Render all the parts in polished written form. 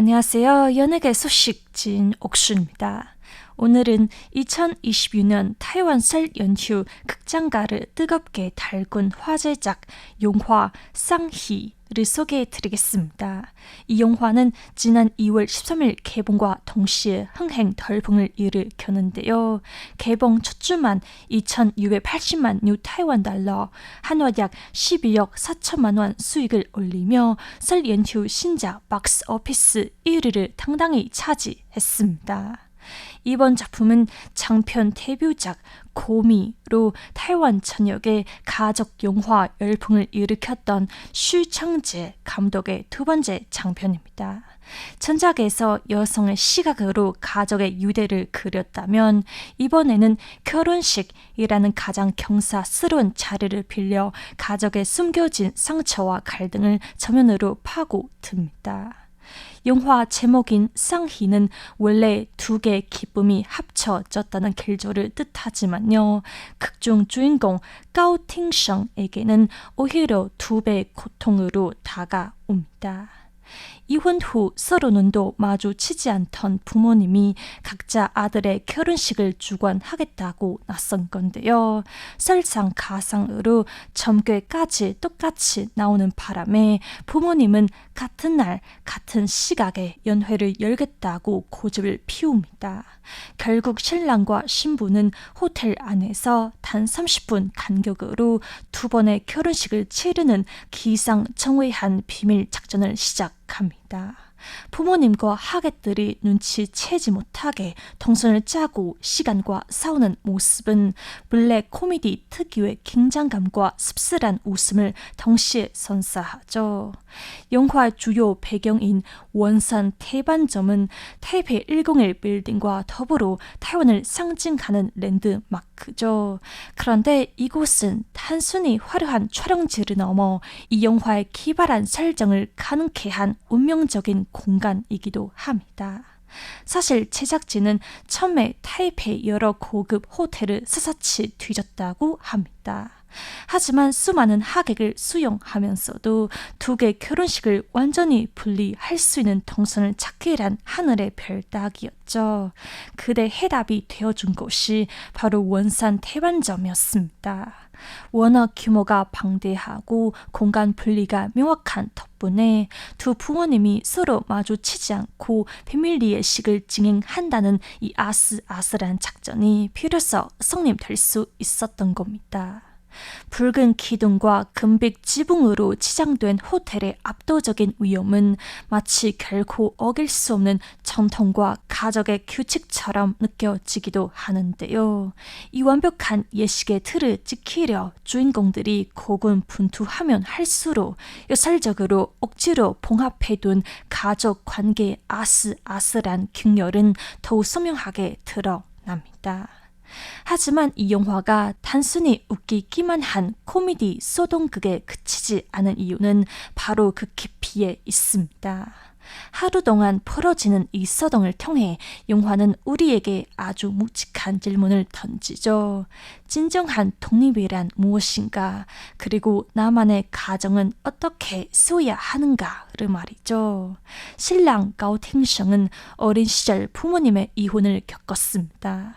안녕하세요. 연예계 소식 진옥수입니다. 오늘은 2026년 타이완 설 연휴 극장가를 뜨겁게 달군 화제작 영화 쌍희를 소개해 드리겠습니다. 이 영화는 지난 2월 13일 개봉과 동시에 흥행 덜풍을 일으켰는데요. 개봉 첫 주만 2,680만 뉴 타이완 달러, 한화 약 12억 4천만 원 수익을 올리며 설 연휴 신작 박스 오피스 1위를 당당히 차지했습니다. 이번 작품은 장편 데뷔작 고미로 타이완 전역에 가족 영화 열풍을 일으켰던 슈청재 감독의 두 번째 장편입니다. 전작에서 여성의 시각으로 가족의 유대를 그렸다면 이번에는 결혼식이라는 가장 경사스러운 자리를 빌려 가족의 숨겨진 상처와 갈등을 전면으로 파고듭니다. 영화 제목인 쌍희는 원래 두 개의 기쁨이 합쳐졌다는 길조를 뜻하지만요. 극중 주인공 까오팅성에게는 오히려 두 배의 고통으로 다가옵니다. 이혼 후 서로 눈도 마주치지 않던 부모님이 각자 아들의 결혼식을 주관하겠다고 나선 건데요. 설상가상으로 점괘까지 똑같이 나오는 바람에 부모님은 같은 날 같은 시각에 연회를 열겠다고 고집을 피웁니다. 결국 신랑과 신부는 호텔 안에서 단 30분 간격으로 두 번의 결혼식을 치르는 기상천외한 비밀 작전을 시작합니다. 부모님과 하객들이 눈치채지 못하게 동선을 짜고 시간과 싸우는 모습은 블랙 코미디 특유의 긴장감과 씁쓸한 웃음을 동시에 선사하죠. 영화의 주요 배경인 원산 태반점은 타이페이 101 빌딩과 더불어 타이완을 상징하는 랜드마크죠. 그런데 이곳은 단순히 화려한 촬영지를 넘어 이 영화의 기발한 설정을 가능케 한 운명적인 공간이기도 합니다. 사실 제작진은 처음에 타이페이 여러 고급 호텔을 샅샅이 뒤졌다고 합니다. 하지만 수많은 하객을 수용하면서도 두 개의 결혼식을 완전히 분리할 수 있는 동선을 찾기란 하늘의 별 따기였죠. 그대 해답이 되어준 곳이 바로 원산 태반점이었습니다. 워낙 규모가 방대하고 공간 분리가 명확한 덕분에 두 부모님이 서로 마주치지 않고 비밀 예식을 진행한다는 이 아슬아슬한 작전이 비로소 성립될 수 있었던 겁니다. 붉은 기둥과 금빛 지붕으로 치장된 호텔의 압도적인 위험은 마치 결코 어길 수 없는 전통과 가족의 규칙처럼 느껴지기도 하는데요. 이 완벽한 예식의 틀을 지키려 주인공들이 고군분투하면 할수록 요살적으로 억지로 봉합해둔 가족 관계의 아슬아슬한 균열은 더욱 선명하게 드러납니다. 하지만 이 영화가 단순히 웃기기만 한 코미디 소동극에 그치지 않은 이유는 바로 그 깊이에 있습니다. 하루 동안 벌어지는 이 소동을 통해 영화는 우리에게 아주 묵직한 질문을 던지죠. 진정한 독립이란 무엇인가? 그리고 나만의 가정은 어떻게 세워야 하는가를 말이죠. 신랑 가오팅성은 어린 시절 부모님의 이혼을 겪었습니다.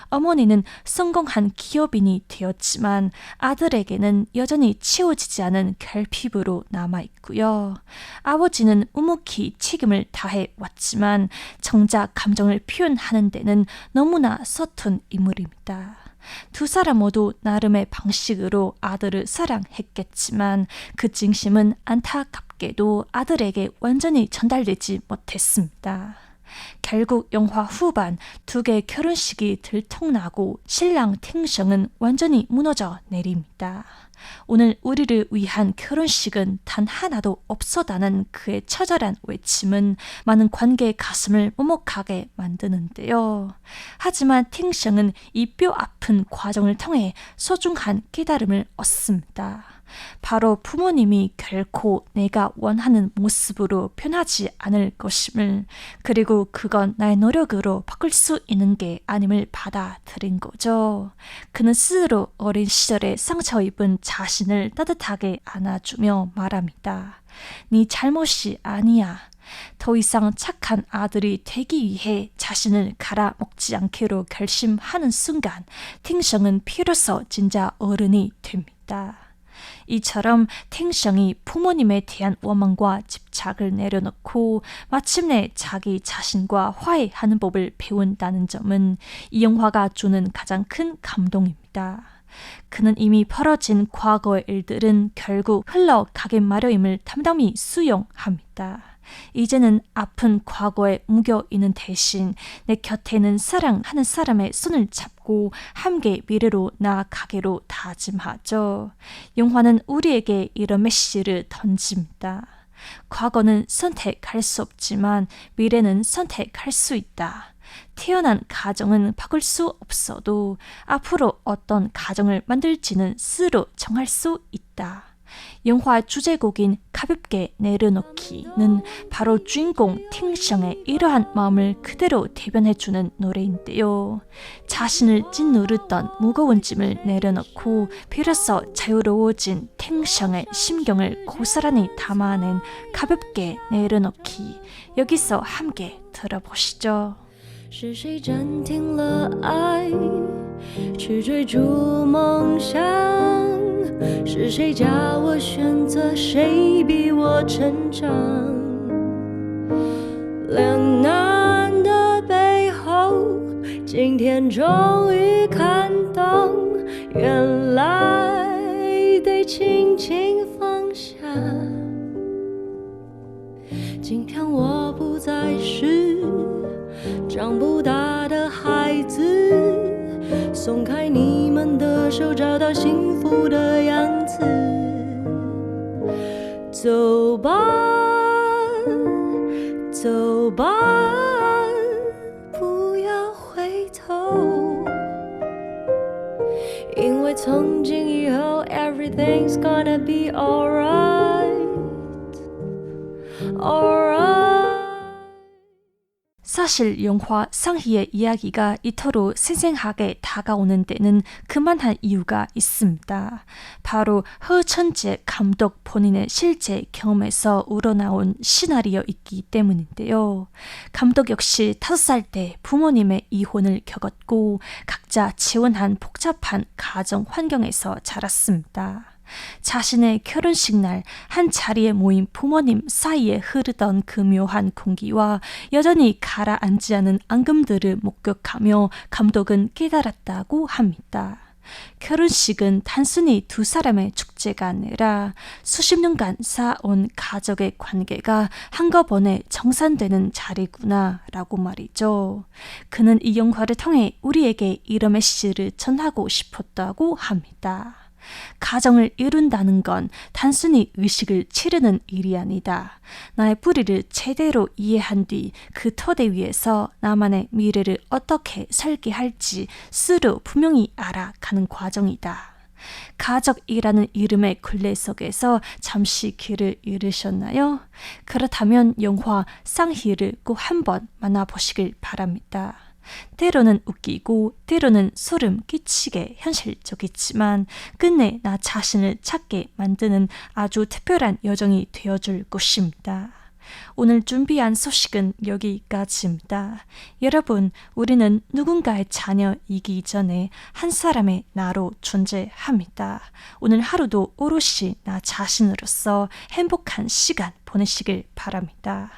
어머니는 성공한 기업인이 되었지만 아들에게는 여전히 채워지지 않은 결핍으로 남아있고요. 아버지는 묵묵히 책임을 다해 왔지만 정작 감정을 표현하는 데는 너무나 서툰 인물입니다. 두 사람 모두 나름의 방식으로 아들을 사랑했겠지만 그 진심은 안타깝게도 아들에게 완전히 전달되지 못했습니다. 결국 영화 후반 두 개의 결혼식이 들통나고 신랑 팅성은 완전히 무너져 내립니다. 오늘 우리를 위한 결혼식은 단 하나도 없었다는 그의 처절한 외침은 많은 관계의 가슴을 먹먹하게 만드는데요. 하지만 팅성은 이 뼈 아픈 과정을 통해 소중한 깨달음을 얻습니다. 바로 부모님이 결코 내가 원하는 모습으로 변하지 않을 것임을, 그리고 그건 나의 노력으로 바꿀 수 있는 게 아님을 받아들인 거죠. 그는 스스로 어린 시절에 상처 입은 자신을 따뜻하게 안아주며 말합니다. 네 잘못이 아니야. 더 이상 착한 아들이 되기 위해 자신을 갈아먹지 않기로 결심하는 순간 팅성은 비로소 진짜 어른이 됩니다. 이처럼 팅성이 부모님에 대한 원망과 집착을 내려놓고 마침내 자기 자신과 화해하는 법을 배운다는 점은 이 영화가 주는 가장 큰 감동입니다. 그는 이미 벌어진 과거의 일들은 결국 흘러가게 마련임을 담담히 수용합니다. 이제는 아픈 과거에 묵여있는 대신 내 곁에는 사랑하는 사람의 손을 잡고 함께 미래로 나아가기로 다짐하죠. 영화는 우리에게 이런 메시지를 던집니다. 과거는 선택할 수 없지만 미래는 선택할 수 있다. 태어난 가정은 바꿀 수 없어도 앞으로 어떤 가정을 만들지는 스스로 정할 수 있다. 영화 주제곡인 가볍게 내려놓기는 바로 주인공 팅성의 이러한 마음을 그대로 대변해주는 노래인데요. 자신을 짓누르던 무거운 짐을 내려놓고 비로소 자유로워진 팅성의 심경을 고스란히 담아낸 가볍게 내려놓기, 여기서 함께 들어보시죠. 是谁暂停了爱，去追逐梦想？是谁叫我选择，谁逼我成长？两难的背后，今天终于看懂，原来得轻轻放下。今天我不再是长不大的孩子，松开你们的手，找到幸福的样子。走吧，走吧，不要回头，因为从今以后 everything's gonna be alright, alright. 사실 영화 상희의 이야기가 이토록 생생하게 다가오는 데는 그만한 이유가 있습니다. 바로 허천재 감독 본인의 실제 경험에서 우러나온 시나리오이기 때문인데요. 감독 역시 5살 때 부모님의 이혼을 겪었고 각자 재혼한 복잡한 가정 환경에서 자랐습니다. 자신의 결혼식 날 한 자리에 모인 부모님 사이에 흐르던 그 묘한 공기와 여전히 가라앉지 않은 앙금들을 목격하며 감독은 깨달았다고 합니다. 결혼식은 단순히 두 사람의 축제가 아니라 수십 년간 쌓아온 가족의 관계가 한꺼번에 정산되는 자리구나 라고 말이죠. 그는 이 영화를 통해 우리에게 이런 메시지를 전하고 싶었다고 합니다. 가정을 이룬다는 건 단순히 의식을 치르는 일이 아니다. 나의 뿌리를 제대로 이해한 뒤 그 토대 위에서 나만의 미래를 어떻게 설계할지 스스로 분명히 알아가는 과정이다. 가족이라는 이름의 굴레 속에서 잠시 길을 잃으셨나요? 그렇다면 영화 쌍희를 꼭 한번 만나보시길 바랍니다. 때로는 웃기고 때로는 소름 끼치게 현실적이지만 끝내 나 자신을 찾게 만드는 아주 특별한 여정이 되어줄 것입니다. 오늘 준비한 소식은 여기까지입니다. 여러분, 우리는 누군가의 자녀이기 전에 한 사람의 나로 존재합니다. 오늘 하루도 오롯이 나 자신으로서 행복한 시간 보내시길 바랍니다.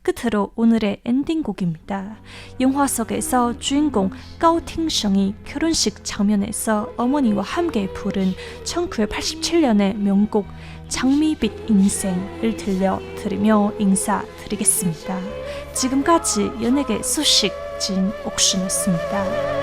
끝으로 오늘의 엔딩곡입니다. 영화 속에서 주인공 가오팅성이 결혼식 장면에서 어머니와 함께 부른 1987년의 명곡 장미빛 인생을 들려드리며 인사드리겠습니다. 지금까지 연예계 소식 진옥순이었습니다.